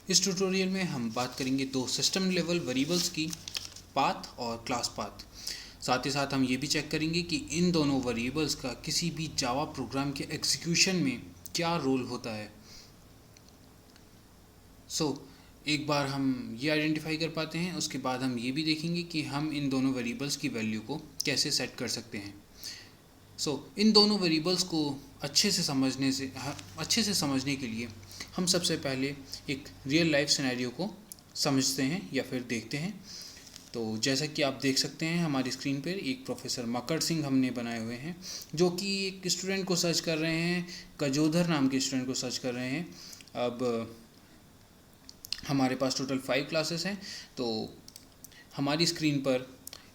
इस ट्यूटोरियल में हम बात करेंगे दो सिस्टम लेवल वेरिएबल्स की, पाथ और क्लास पाथ। साथ ही साथ हम ये भी चेक करेंगे कि इन दोनों वेरिएबल्स का किसी भी जावा प्रोग्राम के एग्जीक्यूशन में क्या रोल होता है। एक बार हम ये आइडेंटिफाई कर पाते हैं, उसके बाद हम ये भी देखेंगे कि हम इन दोनों वेरिएबल्स की वैल्यू को कैसे सेट कर सकते हैं। इन दोनों वेरिएबल्स को अच्छे से समझने के लिए हम सबसे पहले एक रियल लाइफ सिनेरियो को समझते हैं या फिर देखते हैं। तो जैसा कि आप देख सकते हैं हमारी स्क्रीन पर एक प्रोफेसर मकर सिंह हमने बनाए हुए हैं, जो कि एक स्टूडेंट को सर्च कर रहे हैं, गजोधर नाम के स्टूडेंट को सर्च कर रहे हैं। अब हमारे पास टोटल 5 क्लासेस हैं, तो हमारी स्क्रीन पर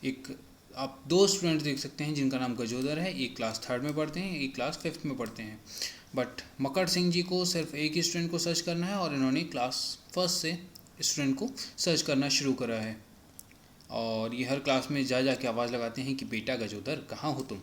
एक आप दो स्टूडेंट देख सकते हैं जिनका नाम गजोदर है। एक क्लास 3rd में पढ़ते हैं, एक क्लास 5th में पढ़ते हैं। बट मकर सिंह जी को सिर्फ एक ही स्टूडेंट को सर्च करना है और इन्होंने क्लास 1st से स्टूडेंट को सर्च करना शुरू करा है। और ये हर क्लास में जा के आवाज़ लगाते हैं कि बेटा गजोदर कहाँ हो तुम।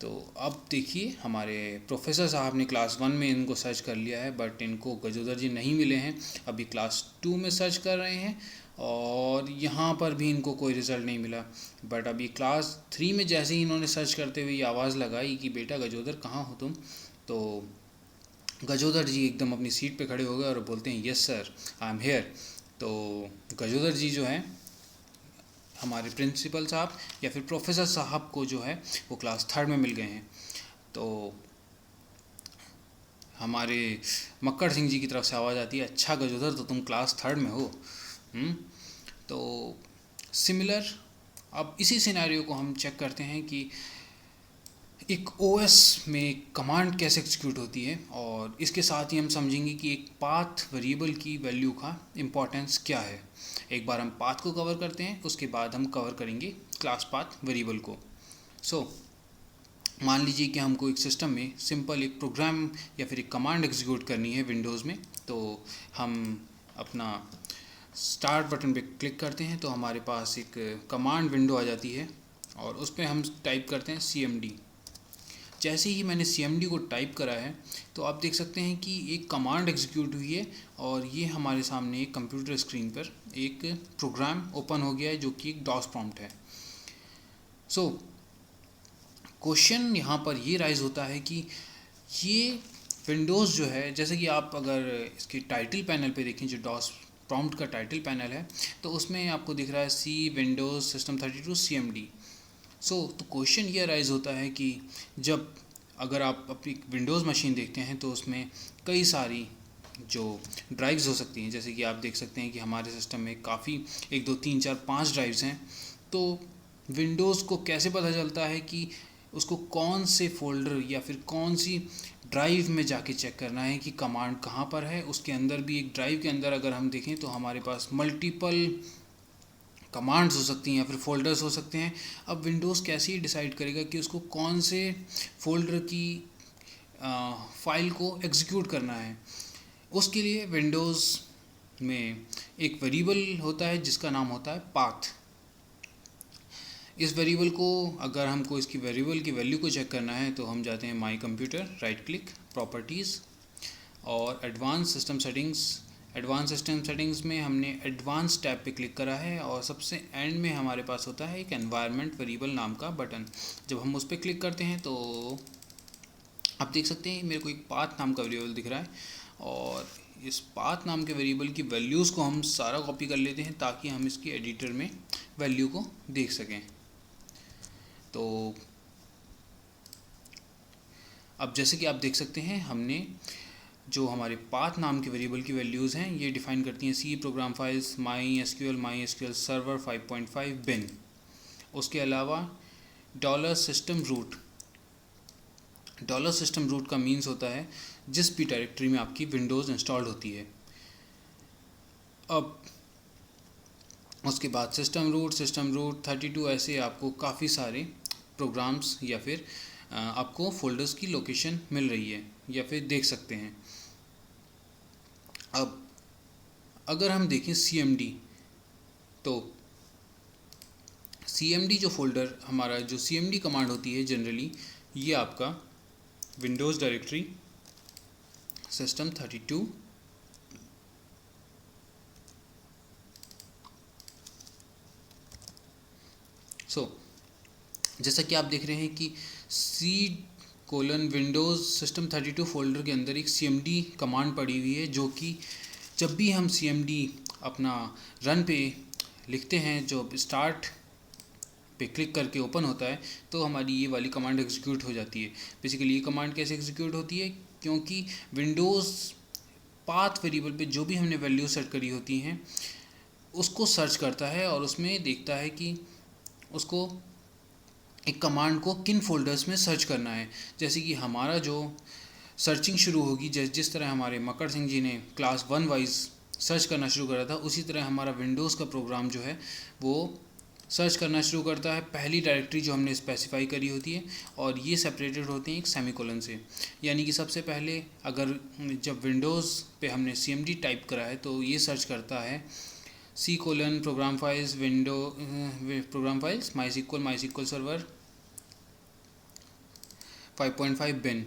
तो अब देखिए हमारे प्रोफेसर साहब ने क्लास 1 में इनको सर्च कर लिया है, बट इनको गजोदर जी नहीं मिले हैं। अभी क्लास 2 में सर्च कर रहे हैं और यहाँ पर भी इनको कोई रिज़ल्ट नहीं मिला। बट अभी क्लास 3 में जैसे ही इन्होंने सर्च करते हुए ये आवाज़ लगाई कि बेटा गजोदर कहाँ हो तुम, तो गजोदर जी एकदम अपनी सीट पे खड़े हो गए और बोलते हैं yes sir I am here. तो गजोदर जी जो हैं हमारे प्रिंसिपल साहब या फिर प्रोफेसर साहब को जो है वो क्लास 3rd में मिल गए हैं। तो हमारे मक्कड़ सिंह जी की तरफ से आवाज़ आती है, अच्छा गजोदर तो तुम क्लास 3rd में हो। तो सिमिलर अब इसी सिनेरियो को हम चेक करते हैं कि एक ओएस में कमांड कैसे एग्जीक्यूट होती है, और इसके साथ ही हम समझेंगे कि एक पाथ वेरिएबल की वैल्यू का इम्पोर्टेंस क्या है। एक बार हम पाथ को कवर करते हैं, उसके बाद हम कवर करेंगे क्लास पाथ वेरिएबल को। मान लीजिए कि हमको एक सिस्टम में सिंपल एक प्रोग्राम या फिर एक कमांड एग्जीक्यूट करनी है विंडोज़ में। तो हम अपना स्टार्ट बटन पे क्लिक करते हैं तो हमारे पास एक कमांड विंडो आ जाती है और उस पर हम टाइप करते हैं CMD। जैसे ही मैंने CMD को टाइप करा है तो आप देख सकते हैं कि एक कमांड एग्जीक्यूट हुई है और ये हमारे सामने एक कंप्यूटर स्क्रीन पर एक प्रोग्राम ओपन हो गया है जो कि एक डॉस प्रॉम्प्ट है। क्वेश्चन यहाँ पर ये राइज होता है कि ये विंडोज़ जो है, जैसे कि आप अगर इसके टाइटल पैनल पे देखें, जो डॉस प्रॉम्प्ट का टाइटल पैनल है, तो उसमें आपको दिख रहा है C विंडोज़ सिस्टम 32 CMD। तो क्वेश्चन ये राइज होता है कि जब अगर आप अपनी विंडोज़ मशीन देखते हैं तो उसमें कई सारी जो ड्राइव्स हो सकती हैं, जैसे कि आप देख सकते हैं कि हमारे सिस्टम में काफ़ी 1 2 3 4 5 ड्राइव्स हैं। तो विंडोज़ को कैसे पता चलता है कि उसको कौन से फोल्डर या फिर कौन सी ड्राइव में जाके चेक करना है कि कमांड कहाँ पर है। उसके अंदर भी एक ड्राइव के अंदर अगर हम देखें तो हमारे पास मल्टीपल कमांड्स हो सकती हैं या फिर फोल्डर्स हो सकते हैं। अब विंडोज़ कैसे ही डिसाइड करेगा कि उसको कौन से फोल्डर की फ़ाइल को एग्जीक्यूट करना है। उसके लिए विंडोज़ में एक वेरिएबल होता है जिसका नाम होता है पाथ। इस वेरिएबल को अगर हमको इसकी वेरिएबल की वैल्यू को चेक करना है तो हम जाते हैं my computer, right click, properties और advance system settings. Advance system settings में हमने एडवांस टैब पे क्लिक करा है और सबसे एंड में हमारे पास होता है एक एनवायरनमेंट वेरिएबल नाम का बटन। जब हम उस पर क्लिक करते हैं तो आप देख सकते हैं मेरे को एक पाथ नाम का वेरिएबल दिख रहा है, और इस पाथ नाम के वेरिएबल की वैल्यूज़ को हम सारा कॉपी कर लेते हैं ताकि हम इसकी एडिटर में वैल्यू को देख सकें। तो अब जैसे कि आप देख सकते हैं हमने जो हमारे पाथ नाम के वेरिएबल की वैल्यूज़ हैं ये डिफ़ाइन करती हैं C programme files, MySQL server 5.5 बिन। उसके अलावा $system root का मीन्स होता है जिस भी डायरेक्टरी में आपकी विंडोज़ इंस्टॉल्ड होती है। अब उसके बाद सिस्टम रूट 32, ऐसे आपको काफ़ी सारे प्रोग्राम्स या फिर आपको फोल्डर्स की लोकेशन मिल रही है या फिर देख सकते हैं। अब अगर हम देखें CMD, तो CMD जो फोल्डर हमारा जो CMD कमांड होती है जनरली ये आपका विंडोज़ डायरेक्टरी सिस्टम 32 जैसा कि आप देख रहे हैं कि C:\Windows System 32 फोल्डर के अंदर एक cmd कमांड पड़ी हुई है, जो कि जब भी हम cmd अपना रन पे लिखते हैं, जो स्टार्ट पे क्लिक करके ओपन होता है, तो हमारी ये वाली कमांड एग्जीक्यूट हो जाती है। बेसिकली ये कमांड कैसे एग्जीक्यूट होती है, क्योंकि विंडोज़ पाथ वेरिएबल पे जो भी हमने वैल्यू सेट करी होती हैं उसको सर्च करता है और उसमें देखता है कि उसको एक कमांड को किन फोल्डर्स में सर्च करना है। जैसे कि हमारा जो सर्चिंग शुरू होगी, जिस तरह हमारे मकर सिंह जी ने क्लास 1 वाइज सर्च करना शुरू करा था, उसी तरह हमारा विंडोज़ का प्रोग्राम जो है वो सर्च करना शुरू करता है पहली डायरेक्टरी जो हमने स्पेसिफाई करी होती है, और ये सेपरेटेड होते हैं एक सेमीकोलन से। यानी कि सबसे पहले अगर जब विंडोज़ पे हमने cmd टाइप करा है तो ये सर्च करता है C:\प्रोग्राम files program files MySQL server 5.5 bin.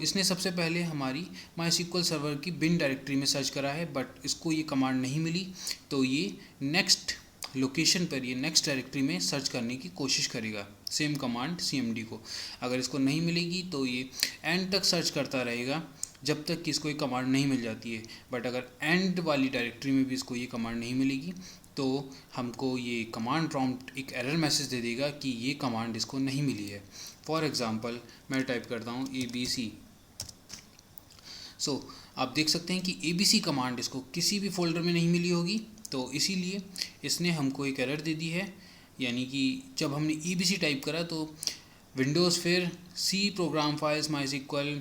इसने सबसे पहले हमारी MySQL सर्वर की बिन डायरेक्टरी में सर्च करा है, बट इसको ये कमांड नहीं मिली, तो ये नेक्स्ट लोकेशन पर, ये नेक्स्ट डायरेक्टरी में सर्च करने की कोशिश करेगा सेम कमांड cmd को। अगर इसको नहीं मिलेगी तो ये एंड तक सर्च करता रहेगा जब तक कि इसको ये कमांड नहीं मिल जाती है। बट अगर एंड वाली डायरेक्टरी में भी इसको ये कमांड नहीं मिलेगी तो हमको ये कमांड प्रॉम्प्ट एक एरर मैसेज दे देगा कि ये कमांड इसको नहीं मिली है। फॉर एग्ज़ाम्पल मैं टाइप करता हूँ ABC। आप देख सकते हैं कि ABC कमांड इसको किसी भी फोल्डर में नहीं मिली होगी, तो इसीलिए इसने हमको एक एरर दे दी है। यानी कि जब हमने ABC टाइप करा तो विंडोज़ फिर C प्रोग्राम फाइल्स MySQL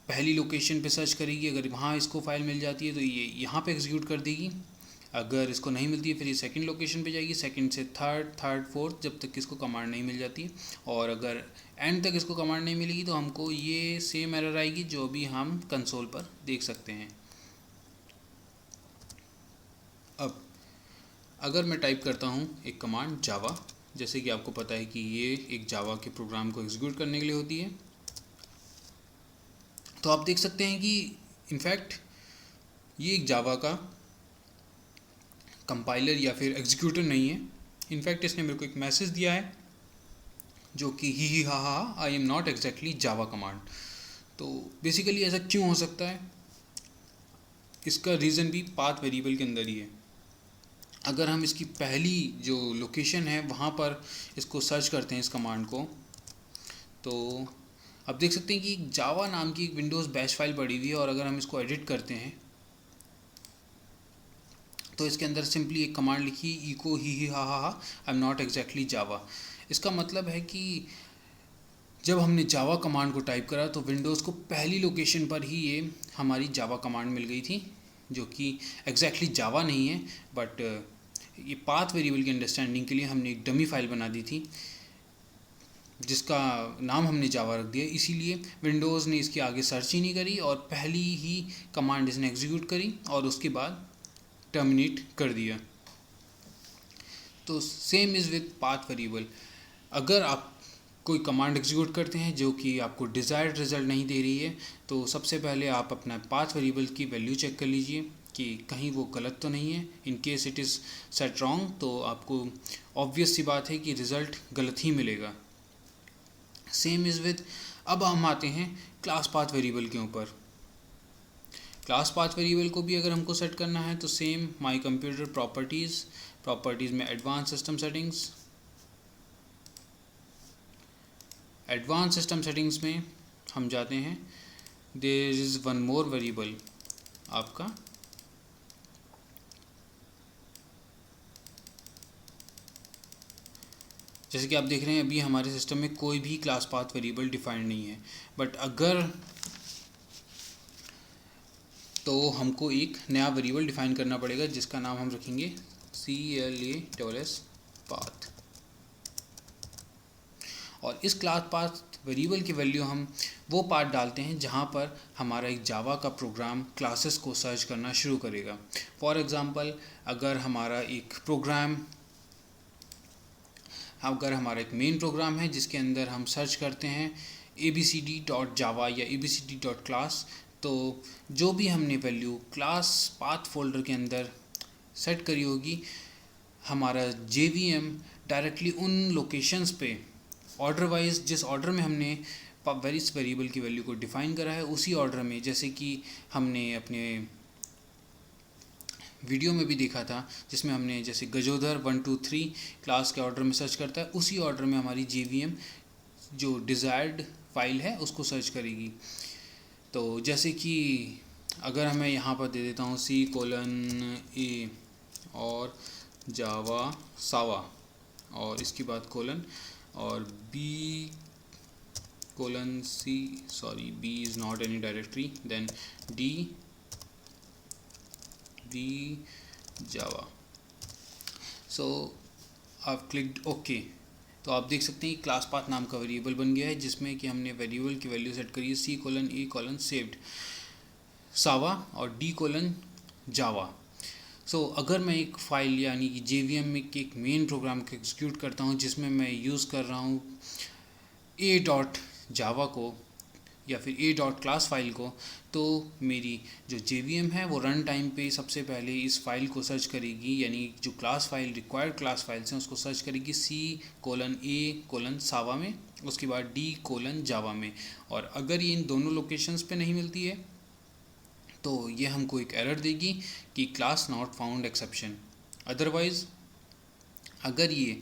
पहली लोकेशन पे सर्च करेगी। अगर वहाँ इसको फाइल मिल जाती है तो ये यहाँ पे एग्जीक्यूट कर देगी। अगर इसको नहीं मिलती है फिर ये सेकंड लोकेशन पे जाएगी, सेकंड से थर्ड फोर्थ, जब तक इसको कमांड नहीं मिल जाती है। और अगर एंड तक इसको कमांड नहीं मिलेगी तो हमको ये सेम एरर आएगी जो भी हम कंसोल पर देख सकते हैं। अब अगर मैं टाइप करता हूँ एक कमांड जावा, जैसे कि आपको पता है कि ये एक जावा के प्रोग्राम को एग्जीक्यूट करने के लिए होती है, तो आप देख सकते हैं कि इनफैक्ट ये एक जावा का कंपाइलर या फिर एग्जीक्यूटर नहीं है। इनफैक्ट इसने मेरे को एक मैसेज दिया है जो कि ही हा हा I am not exactly Java command. तो बेसिकली ऐसा क्यों हो सकता है, इसका रीज़न भी पाथ वेरिएबल के अंदर ही है। अगर हम इसकी पहली जो लोकेशन है वहाँ पर इसको सर्च करते हैं इस कमांड को, तो आप देख सकते हैं कि जावा नाम की एक विंडोज़ बैश फाइल पड़ी हुई है, और अगर हम इसको एडिट करते हैं तो इसके अंदर सिंपली एक कमांड लिखी इको ही हा हा आई एम नॉट एग्जैक्टली जावा। इसका मतलब है कि जब हमने जावा कमांड को टाइप करा तो विंडोज़ को पहली लोकेशन पर ही ये हमारी जावा कमांड मिल गई थी, जो कि एग्जैक्टली जावा नहीं है, बट ये पाथ वेरिएबल की अंडरस्टैंडिंग के लिए हमने एक डमी फाइल बना दी थी जिसका नाम हमने जावा रख दिया। इसीलिए विंडोज़ ने इसके आगे सर्च ही नहीं करी और पहली ही कमांड इसने एग्जीक्यूट करी और उसके बाद टर्मिनेट कर दिया। तो same is with path variable. अगर आप कोई कमांड एग्जीक्यूट करते हैं जो कि आपको डिज़ायर्ड रिजल्ट नहीं दे रही है, तो सबसे पहले आप अपना पाथ वेरिएबल की वैल्यू चेक कर लीजिए कि कहीं वो गलत तो नहीं है। In case it is set wrong तो आपको ऑब्वियस सी बात है कि रिज़ल्ट गलत ही मिलेगा। सेम इज़ विद, अब हम आते हैं क्लास पाथ वेरिएबल के ऊपर। क्लास पाथ वेरिएबल को भी अगर हमको सेट करना है तो सेम माई कंप्यूटर प्रॉपर्टीज़ में एडवांस सिस्टम सेटिंग्स में हम जाते हैं। There is one more variable आपका जैसे कि आप देख रहे हैं अभी हमारे सिस्टम में कोई भी क्लास पाथ वेरिएबल डिफाइंड नहीं है, बट अगर तो हमको एक नया वेरिएबल डिफाइन करना पड़ेगा जिसका नाम हम रखेंगे CLASS पाथ। और इस क्लास पाथ वेरिएबल की वैल्यू हम वो पार्ट डालते हैं जहाँ पर हमारा एक जावा का प्रोग्राम क्लासेस को सर्च करना शुरू करेगा। फॉर एग्ज़ाम्पल अगर हमारा एक मेन प्रोग्राम है जिसके अंदर हम सर्च करते हैं abcd.java या abcd.class, तो जो भी हमने वैल्यू क्लास पाथ फोल्डर के अंदर सेट करी होगी हमारा JVM डायरेक्टली उन लोकेशंस पे ऑर्डर वाइज, जिस ऑर्डर में हमने वेरियस वेरिएबल की वैल्यू को डिफ़ाइन करा है उसी ऑर्डर में, जैसे कि हमने अपने वीडियो में भी देखा था जिसमें हमने जैसे गजोधर 1 2 3 क्लास के ऑर्डर में सर्च करता है, उसी ऑर्डर में हमारी JVM जो डिज़ायर्ड फाइल है उसको सर्च करेगी। तो जैसे कि अगर मैं यहाँ पर दे देता हूँ C:A और जावा सावा और इसके बाद कोलन और B:C, sorry B is not any directory, then D Java. So आप क्लिक्ड ओके, तो आप देख सकते हैं कि क्लास पाथ नाम का वेरिएबल बन गया है जिसमें कि हमने वेरिएबल की वैल्यू सेट करी है C:A सेव्ड सावा और D: जावा। सो अगर मैं एक फ़ाइल यानी कि JVM में एक मेन प्रोग्राम को एग्जीक्यूट करता हूँ जिसमें मैं यूज़ कर रहा हूँ A.java को या फिर A.class फाइल को, तो मेरी जो JVM है वो रन टाइम पे सबसे पहले इस फाइल को सर्च करेगी, यानी जो class file required class files हैं उसको सर्च करेगी C:A: सावा में, उसके बाद D: जावा में। और अगर ये इन दोनों लोकेशंस पे नहीं मिलती है तो ये हमको एक एरर देगी कि class not found exception. Otherwise अगर ये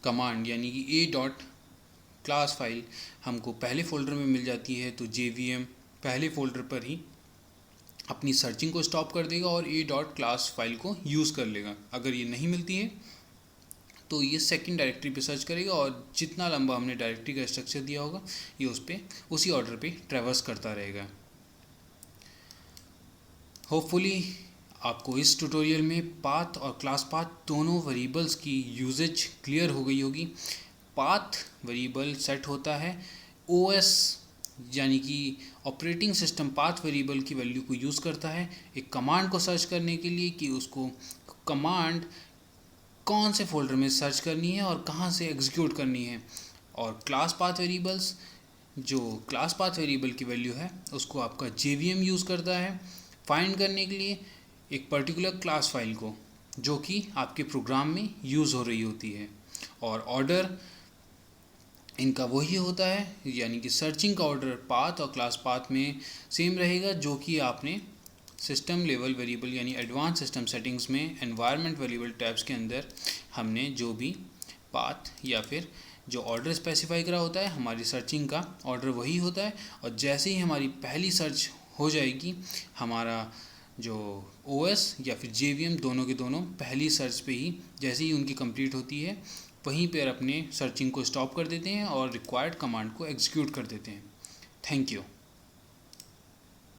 कमांड यानी कि A.class फाइल हमको पहले फ़ोल्डर में मिल जाती है तो JVM पहले फ़ोल्डर पर ही अपनी सर्चिंग को स्टॉप कर देगा और A.class फाइल को यूज़ कर लेगा। अगर ये नहीं मिलती है तो ये सेकंड डायरेक्टरी पे सर्च करेगा और जितना लंबा हमने डायरेक्टरी का स्ट्रक्चर दिया होगा ये उसी ऑर्डर पे ट्रैवर्स करता रहेगा। होपफुली आपको इस ट्यूटोरियल में पाथ और क्लास पाथ दोनों वेरिएबल्स की यूजेज क्लियर हो गई होगी। पाथ वेरिएबल सेट होता है OS यानी कि ऑपरेटिंग सिस्टम पाथ वेरिएबल की वैल्यू को यूज़ करता है एक कमांड को सर्च करने के लिए कि उसको कमांड कौन से फोल्डर में सर्च करनी है और कहाँ से एग्जीक्यूट करनी है। और क्लास पाथ वेरिएबल्स, जो क्लास पाथ वेरिएबल की वैल्यू है उसको आपका JVM यूज़ करता है फाइंड करने के लिए एक पर्टिकुलर क्लास फाइल को जो कि आपके प्रोग्राम में यूज़ हो रही होती है। और ऑर्डर इनका वही होता है, यानी कि सर्चिंग का ऑर्डर पाथ और क्लास पाथ में सेम रहेगा जो कि आपने सिस्टम लेवल वेरिएबल यानी एडवांस सिस्टम सेटिंग्स में एनवायरनमेंट वेरिएबल टैब्स के अंदर हमने जो भी पाथ या फिर जो ऑर्डर स्पेसिफाई करा होता है हमारी सर्चिंग का ऑर्डर वही होता है। और जैसे ही हमारी पहली सर्च हो जाएगी हमारा जो OS या फिर JVM दोनों के दोनों पहली सर्च पे ही जैसे ही उनकी कंप्लीट होती है वहीं पर अपने सर्चिंग को स्टॉप कर देते हैं और रिक्वायर्ड कमांड को एग्जीक्यूट कर देते हैं। Thank you.